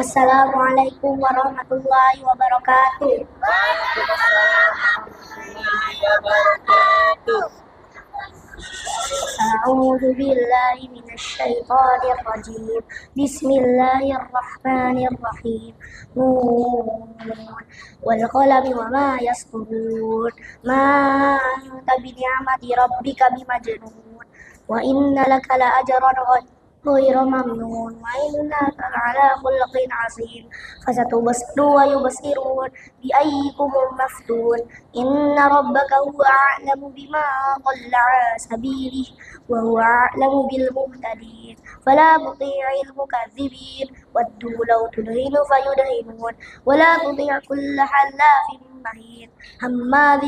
Assalamualaikum warahmatullahi wabarakatuh. أعوذ بالله من الشيطان الرجيم. بسم الله الرحمن الرحيم. نون والقلم وما يسطرون. ما أنت بنعمة ربك بمجنون وإن لك لأجرا غير ممنون وإنك لعلى خلق عظيم. فستبصر ويبصرون بأيكم المفتون. إن ربك هو أعلم بما ضل عن سبيله وهو أعلم بالمهتدين. فلا تطيع المكذبين ودوا لو تدهن فيدهنون ولا تطيع كل حلاف مهين هماز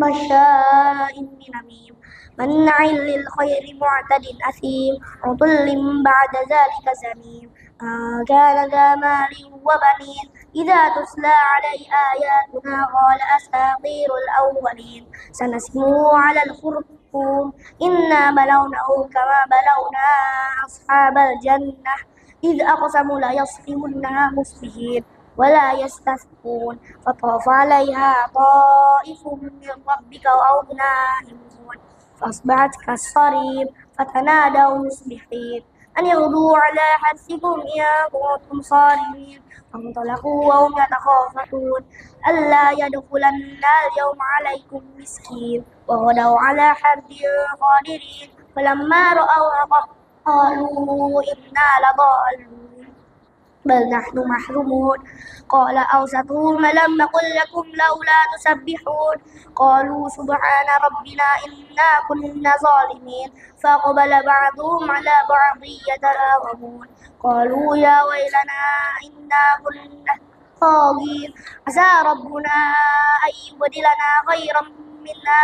مشاء بنميم منع للخير معتد أثيم عتل بعد ذلك زنيم كان ذا مال وبنين إذا تتلى عليه آياتنا قال أساطير الأولين سنسمه على الخرطوم إنا بلوناهم كما بلونا أصحاب الجنة إذ أقسموا ليصرمنها مصبحين ولا يستثنون فطاف عليها طائف من ربك وهم نائمون فأصبحت كالصريم فتنادوا مصبحين أن يغدوا على حرثكم إن كنتم صارمين فانطلقوا وهم يتخافتون ألا يدخلن اليوم عليكم مسكين وغدوا على حرد قادرين فلما رأوها قالوا إنا لضالون بل نحن محرومون قال أوسطهم ألم أقل لكم لولا تسبحون قالوا سبحان ربنا إنا كنا ظالمين فأقبل بعضهم على بعض يتلاومون قالوا يا ويلنا إنا كنا طاغين عسى ربنا أن يبدلنا خيرا منا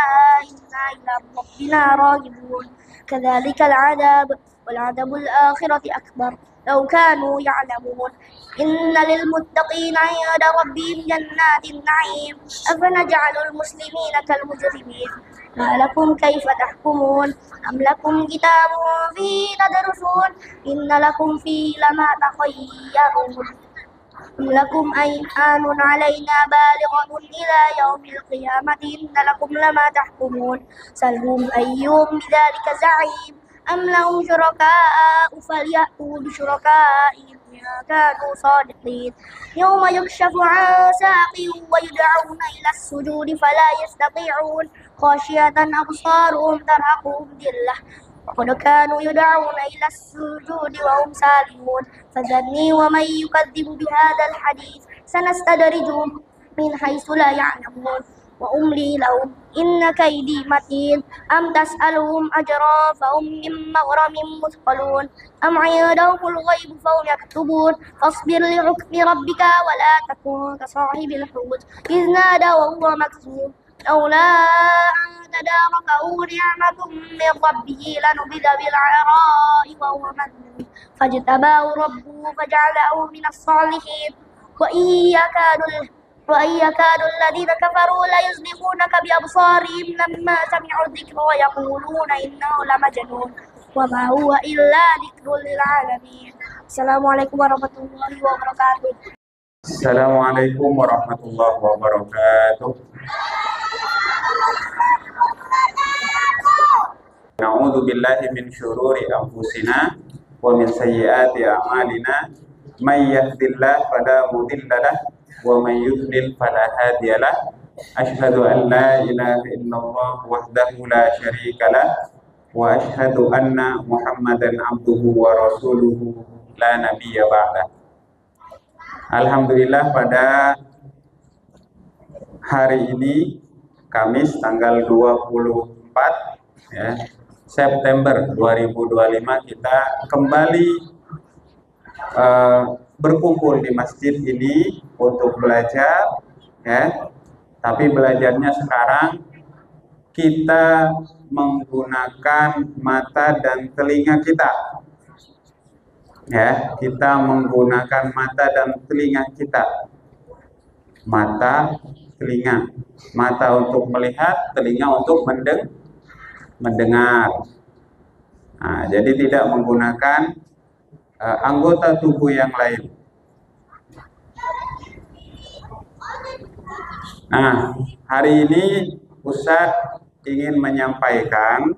إنا إلى ربنا راغبون كذلك العذاب والعذاب الآخرة أكبر لو كانوا يعلمون إن للمتقين عند ربهم جنات النعيم أفنجعل المسلمين كالمجرمين ما لكم كيف تحكمون أم لكم كتاب فيه تدرسون إن لكم فيه لما تخيرون أم لكم أيمان علينا بالغة إلى يوم القيامة إن لكم لما تحكمون سلهم أيهم بذلك زعيم أم لهم شركاء فليأتوا بشركائهم إن كانوا صادقين يوم يكشف عن ساق ويدعون إلى السجود فلا يستطيعون خاشعة أبصارهم ترهقهم ذلة وقد كانوا يدعون إلى السجود وهم سالمون فذرني ومن يكذب بهذا الحديث سنستدرجهم من حيث لا يعلمون وأملي لهم إن كيدي متين أم تسألهم أجرا فهم من مغرم مثقلون أم عندهم الغيب فهم يكتبون فاصبر لحكم ربك ولا تكن كصاحب الحوت إذ نادى وهو مكذوب لولا أن تداركه نعمة من ربه لنبذ بالعراء وهو مذموم فاجتباه ربه فجعله من الصالحين وإن يكاد الذين كفروا ليزلقونك بأبصارهم لما سمعوا الذكر ويقولون إنه لمجنون وما هو إلا ذكر للعالمين. السلام عليكم ورحمة الله وبركاته. Assalamualaikum warahmatullahi wabarakatuh. Na'udzu billahi min syururi anfusina wa min sayyiati a'malina. May yahdihillahu fala mudilla lahu wa may yudlil fala hadiya lahu. Asyhadu an la ilaha illallah wahdahu la syarika lahu wa asyhadu anna Muhammadan abduhu wa rasuluhu la nabiyya ba'da. Alhamdulillah pada hari ini Kamis tanggal 24 ya, September 2025 kita kembali berkumpul di masjid ini untuk belajar ya. Tapi belajarnya sekarang kita menggunakan mata dan telinga kita. Ya, kita menggunakan mata dan telinga kita. Mata, telinga. Mata untuk melihat, telinga untuk mendengar. Nah, jadi tidak menggunakan anggota tubuh yang lain. Nah, hari ini Ustadz ingin menyampaikan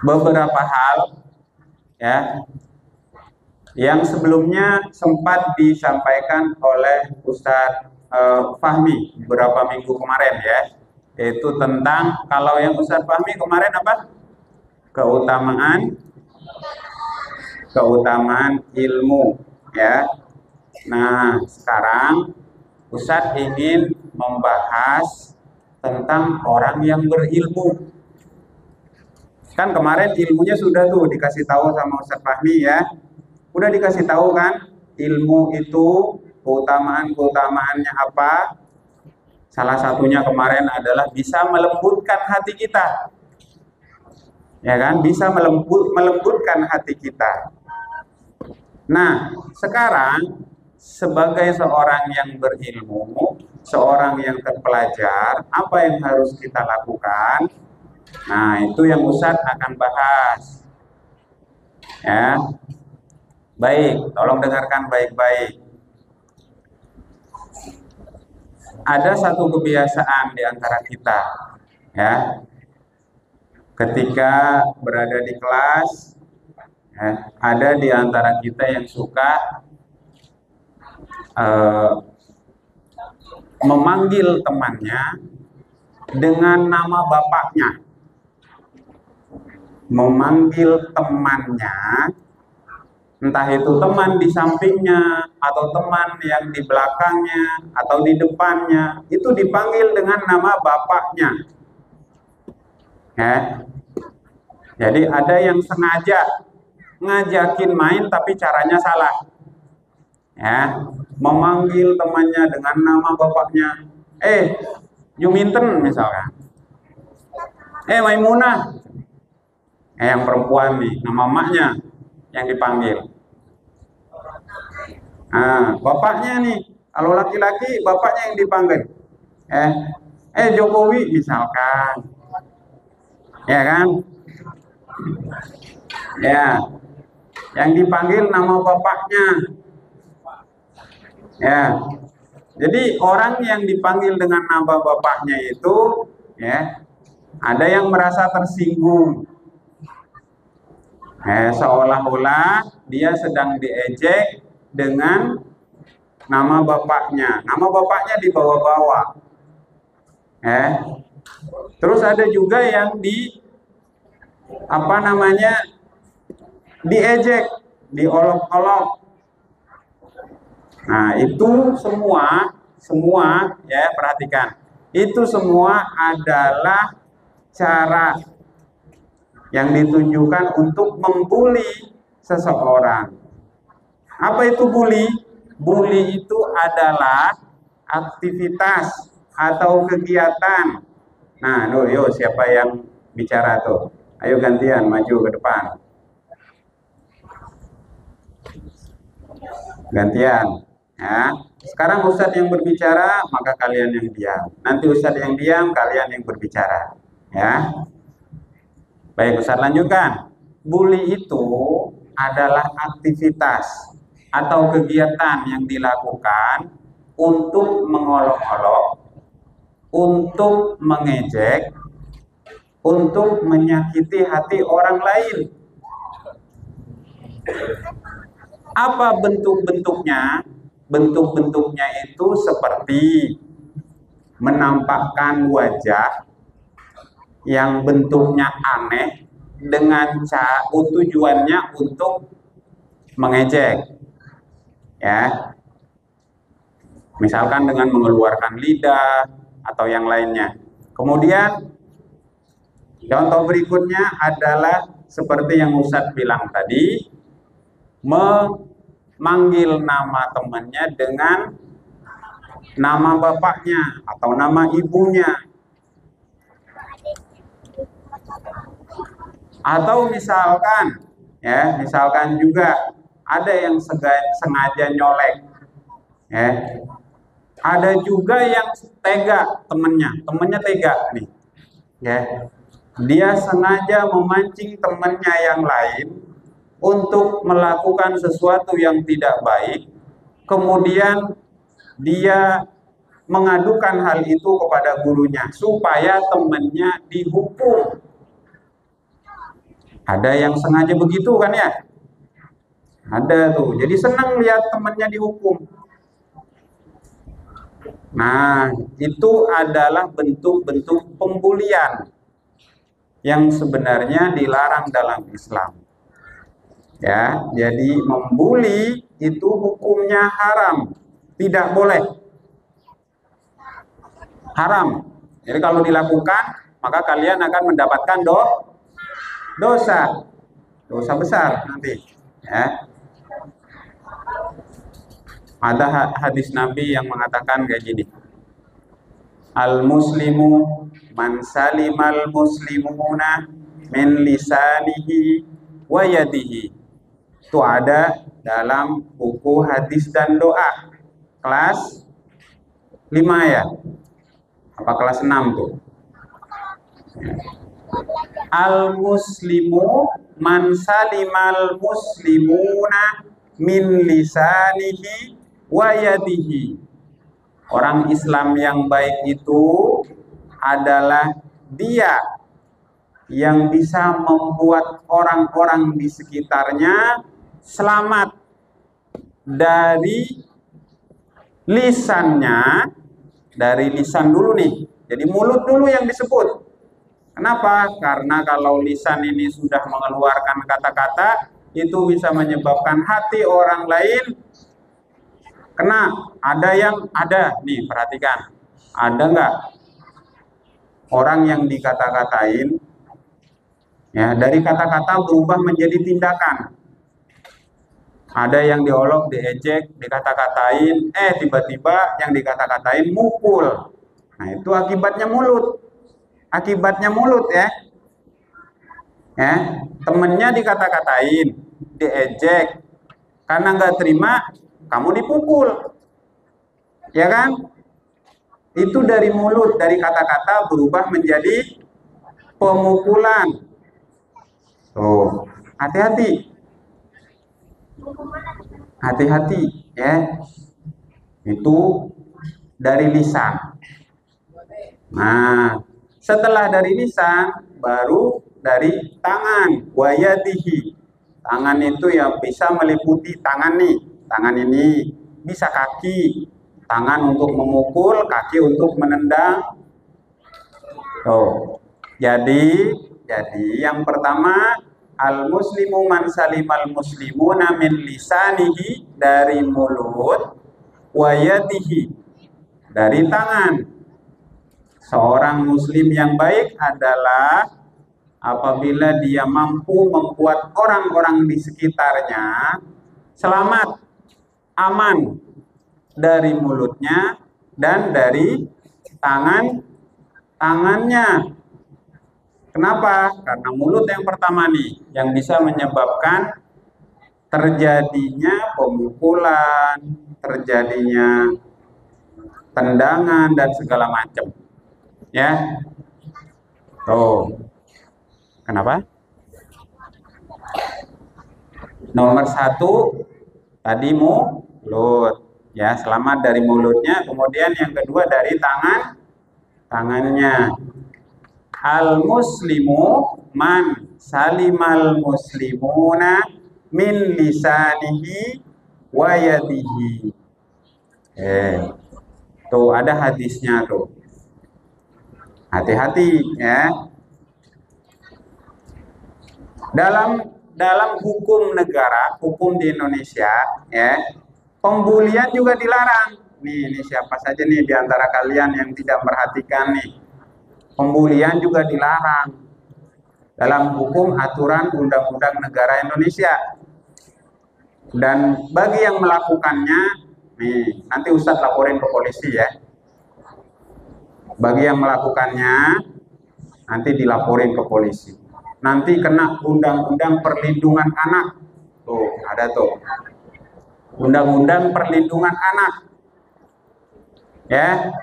beberapa hal ya yang sebelumnya sempat disampaikan oleh Ustadz Fahmi beberapa minggu kemarin ya, yaitu tentang kalau yang Ustadz Fahmi kemarin apa? Keutamaan ilmu ya. Nah, sekarang Ustadz ingin membahas tentang orang yang berilmu. Kan kemarin ilmunya sudah tuh dikasih tahu sama Ustadz Fahmi ya. Udah dikasih tahu kan ilmu itu keutamaan-keutamaannya apa? Salah satunya kemarin adalah bisa melembutkan hati kita. Ya kan? Bisa melembutkan hati kita. Nah, sekarang sebagai seorang yang berilmu, seorang yang terpelajar, apa yang harus kita lakukan? Nah, itu yang Ustadz akan bahas. Ya. Baik, tolong dengarkan baik-baik. Ada satu kebiasaan di antara kita, ya. Ketika berada di kelas, ya, ada di antara kita yang suka memanggil temannya dengan nama bapaknya. Memanggil temannya, entah itu teman di sampingnya atau teman yang di belakangnya atau di depannya, itu dipanggil dengan nama bapaknya. Ya. Jadi ada yang sengaja ngajakin main tapi caranya salah. Ya, memanggil temannya dengan nama bapaknya. Juminten misalkan. Maimunah. Yang perempuan nih, nama emaknya yang dipanggil. Nah, bapaknya nih, kalau laki-laki bapaknya yang dipanggil. Jokowi misalkan. Ya kan? Ya. Yang dipanggil nama bapaknya. Ya. Jadi orang yang dipanggil dengan nama bapaknya itu ya, ada yang merasa tersinggung. Seolah-olah dia sedang diejek dengan nama bapaknya. Nama bapaknya dibawa-bawa. Terus ada juga yang diejek, diolok-olok. Nah, itu semua ya, perhatikan. Itu semua adalah cara yang ditujukan untuk membuli seseorang. Apa itu bully? Bully itu adalah aktivitas atau kegiatan. Nah, yuk siapa yang bicara tuh? Ayo gantian maju ke depan. Gantian. Ya. Sekarang Ustadz yang berbicara, maka kalian yang diam. Nanti Ustadz yang diam, kalian yang berbicara. Ya. Baik, Ustadz lanjutkan. Bully itu adalah aktivitas atau kegiatan yang dilakukan untuk mengolok-olok, untuk mengejek, untuk menyakiti hati orang lain. Apa bentuk-bentuknya? Bentuk-bentuknya itu seperti menampakkan wajah yang bentuknya aneh dengan tujuannya untuk mengejek. Ya. Misalkan dengan mengeluarkan lidah atau yang lainnya. Kemudian contoh berikutnya adalah seperti yang Ustadz bilang tadi, memanggil nama temannya dengan nama bapaknya atau nama ibunya. Atau misalkan juga ada yang sengaja nyolek. Ya. Ada juga yang tega temennya tega nih. Ya. Dia sengaja memancing temannya yang lain untuk melakukan sesuatu yang tidak baik, kemudian dia mengadukan hal itu kepada gurunya supaya temannya dihukum. Ada yang sengaja begitu kan ya? Ada tuh. Jadi senang lihat temannya dihukum. Nah, itu adalah bentuk-bentuk pembulian yang sebenarnya dilarang dalam Islam. Ya, jadi membuli itu hukumnya haram, tidak boleh. Haram. Jadi kalau dilakukan, maka kalian akan mendapatkan dosa besar nanti. Ya. Ada hadis Nabi yang mengatakan kayak gini. Al-muslimu man salimal muslimuna min lisanihi wa yadihi. Itu ada dalam buku hadis dan doa kelas 5 ya. Apa kelas 6 tuh? Al-muslimu man salimal muslimuna min lisanihi wa yadihi. Orang Islam yang baik itu adalah dia yang bisa membuat orang-orang di sekitarnya selamat dari lisannya, dari lisan dulu nih. Jadi mulut dulu yang disebut. Kenapa? Karena kalau lisan ini sudah mengeluarkan kata-kata, itu bisa menyebabkan hati orang lain kena. Ada nih, perhatikan. Ada nggak orang yang dikata-katain, ya dari kata-kata berubah menjadi tindakan? Ada yang diolok, diejek, dikata-katain, tiba-tiba yang dikata-katain mukul. Nah itu akibatnya mulut. Akibatnya mulut ya. Temennya dikata-katain, diejek, karena nggak terima, kamu dipukul. Ya kan? Itu dari mulut, dari kata-kata berubah menjadi pemukulan. Tuh, hati-hati. Hati-hati ya. Itu dari lisan. Nah, setelah dari lisan baru dari tangan, wayadihi. Tangan itu yang bisa meliputi tangan nih, tangan ini, bisa kaki, tangan untuk memukul, kaki untuk menendang. Jadi yang pertama, al-muslimu man salimal muslimuna min lisanihi, dari mulut, wayadihi, dari tangan. Seorang muslim yang baik adalah apabila dia mampu membuat orang-orang di sekitarnya selamat, aman dari mulutnya dan dari tangannya. Kenapa? Karena mulut yang pertama nih yang bisa menyebabkan terjadinya pemukulan, terjadinya tendangan dan segala macam. Ya. Kenapa? Nomor 1 tadi mulut. Ya, selamat dari mulutnya. Kemudian yang kedua dari tangannya. Al-muslimu man salimal muslimuna min lisanihi wa yadihi. Tuh ada hadisnya tuh. Hati-hati ya. Dalam hukum negara, hukum di Indonesia ya, pembulian juga dilarang. Ini siapa saja nih di antara kalian yang tidak memperhatikan nih. Pembulian juga dilarang dalam hukum aturan undang-undang negara Indonesia. Dan bagi yang melakukannya, nih nanti Ustadz laporin ke polisi ya. Bagi yang melakukannya, nanti dilaporin ke polisi. Nanti kena undang-undang perlindungan anak. Tuh, ada tuh. Undang-undang perlindungan anak. Ya.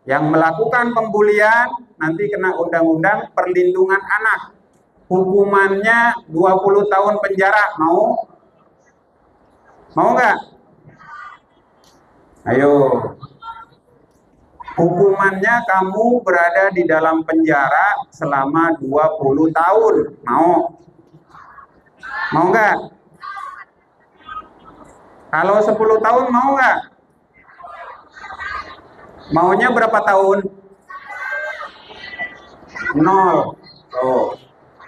Yang melakukan pembulian nanti kena undang-undang perlindungan anak. Hukumannya 20 tahun penjara. Mau? Mau nggak? Ayo. Hukumannya kamu berada di dalam penjara selama 20 tahun. Mau? Mau nggak? Kalau 10 tahun mau nggak? Maunya berapa tahun? 0. Oh.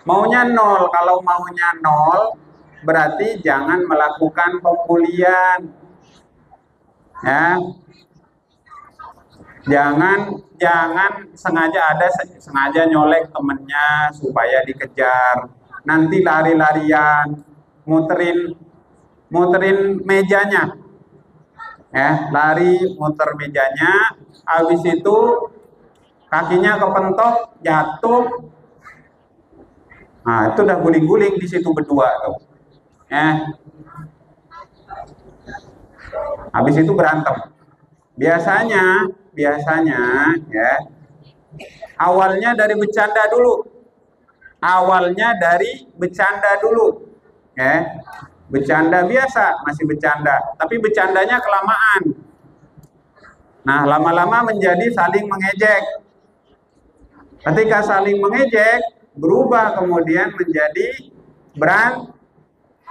Maunya 0. Kalau maunya 0, berarti jangan melakukan pembulian. Ya. Jangan sengaja nyolek temennya supaya dikejar. Nanti lari-larian, muterin mejanya. Ya, lari muter mejanya, habis itu kakinya kepentok, jatuh. Nah, itu udah guling-guling di situ berdua tuh. Ya. Habis itu berantem. Biasanya ya, awalnya dari bercanda dulu. Ya. Bercanda biasa, masih bercanda, tapi bercandanya kelamaan. Nah, lama-lama menjadi saling mengejek. Ketika saling mengejek, berubah kemudian menjadi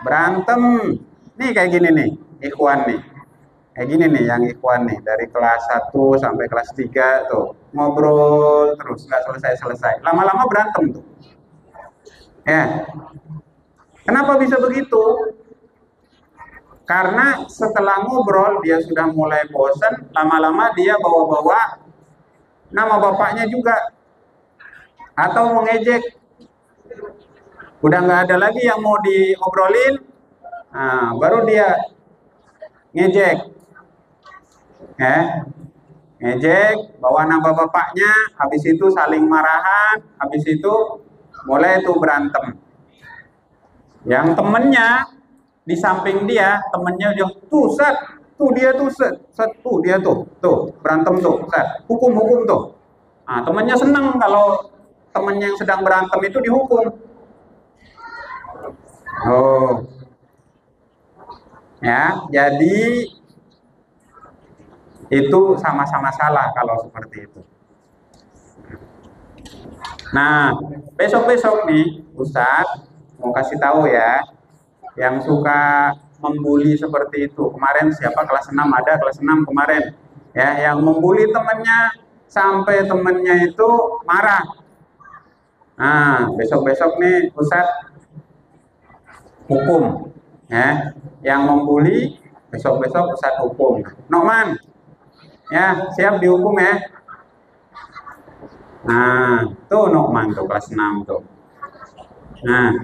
berantem. Nih kayak gini nih, ikhwan nih. Kayak gini nih yang ikhwan nih, dari kelas 1 sampai kelas 3 tuh. Ngobrol terus, nggak selesai-selesai. Lama-lama berantem tuh. Ya. Kenapa bisa begitu? Karena setelah ngobrol, dia sudah mulai bosan, lama-lama dia bawa-bawa nama bapaknya juga. Atau mengejek. Udah nggak ada lagi yang mau diobrolin, nah, baru dia ngejek. Ngejek, bawa nama bapaknya, habis itu saling marahan, habis itu mulai itu berantem. Yang temennya di samping dia, temennya dia tuh set, tuh dia tuh set, tuh dia tuh berantem tuh, set, hukum tuh. Nah, temennya seneng kalau temennya yang sedang berantem itu dihukum. Oh, ya, jadi itu sama-sama salah kalau seperti itu. Nah, besok-besok nih Ustadz mau kasih tahu ya, yang suka membuli seperti itu. Kemarin siapa kelas 6 ada kelas 6 kemarin. Ya, yang membuli temannya sampai temannya itu marah. Nah, besok-besok nih Ustadz hukum. Ya, yang membuli besok-besok Ustadz hukum. Nokman, ya, siap dihukum ya. Nah, tuh Nokman tuh kelas 6 tuh. Nah,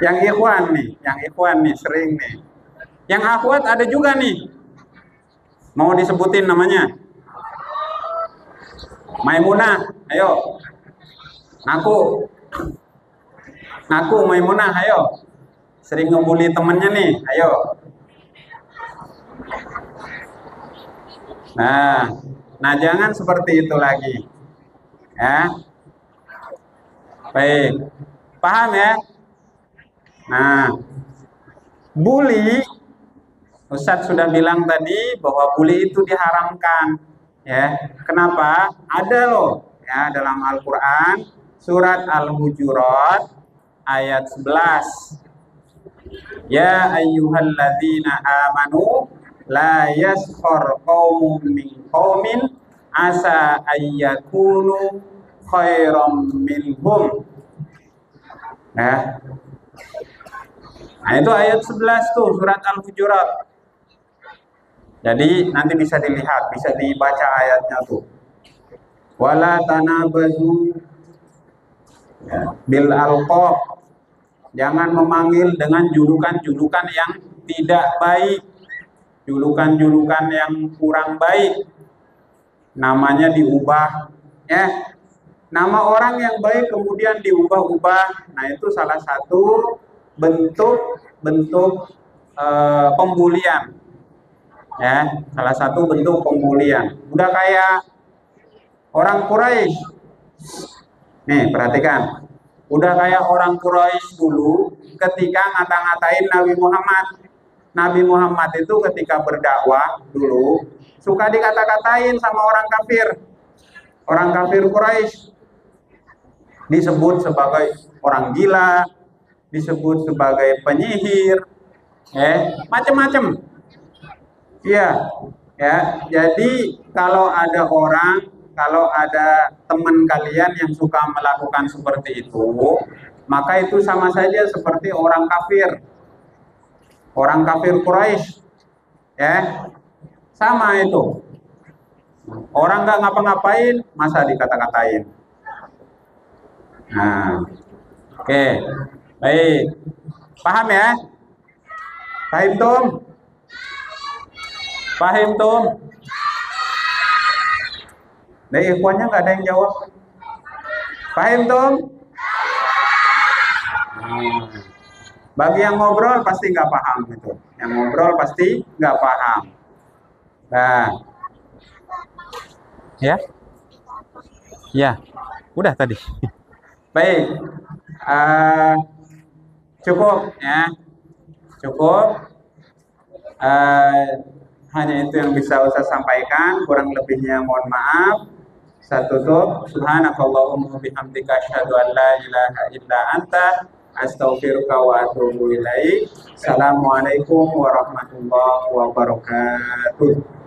yang ikhwan nih sering nih. Yang akhwat ada juga nih. Mau disebutin namanya? Maimunah, ayo. Ngaku Maimunah, ayo. Sering ngebully temennya nih, ayo. Nah jangan seperti itu lagi. Ya. Baik. Paham ya? Nah, bully, Ustadz sudah bilang tadi bahwa bully itu diharamkan. Ya, kenapa? Ada loh ya dalam Al-Qur'an surat Al-Hujurat ayat 11. Ya ayyuhalladzina amanu la yaskhar qaumun min qaumin asa ayyakunu khairam minhum. Nah, itu ayat 11 tuh surat Al-Hujurat. Jadi nanti bisa dilihat, bisa dibaca ayatnya tuh. Wala tanabazu bil alqab. Jangan memanggil dengan julukan-julukan yang tidak baik. Julukan-julukan yang kurang baik. Namanya diubah, ya. Nama orang yang baik kemudian diubah-ubah. Nah, itu salah satu bentuk pembulian. Ya, salah satu bentuk pembulian. Udah kayak orang Quraisy. Nih, perhatikan. Udah kayak orang Quraisy dulu ketika ngata-ngatain Nabi Muhammad. Nabi Muhammad itu ketika berdakwah dulu suka dikata-katain sama orang kafir. Orang kafir Quraisy disebut sebagai orang gila, disebut sebagai penyihir, macam-macam. Iya, ya. Jadi kalau ada teman kalian yang suka melakukan seperti itu, maka itu sama saja seperti orang kafir Quraisy, ya, sama itu. Orang nggak ngapa-ngapain, masa dikata-katain. Nah, oke, baik, paham ya? Paham Tom? Paham Tom? Dari ikhwannya nggak ada yang jawab. Paham Tom? Bagi yang ngobrol pasti nggak paham itu. Yang ngobrol pasti nggak paham. Nah, ya, ya, udah tadi. Baik, cukup ya, cukup. Hanya itu yang bisa Ustaz sampaikan. Kurang lebihnya mohon maaf. Saya tutup. Subhanakallahumma bihamdika asyhadu an la ilaha illa anta astaghfiruka wa atubu ilaik. Assalamualaikum warahmatullahi wabarakatuh.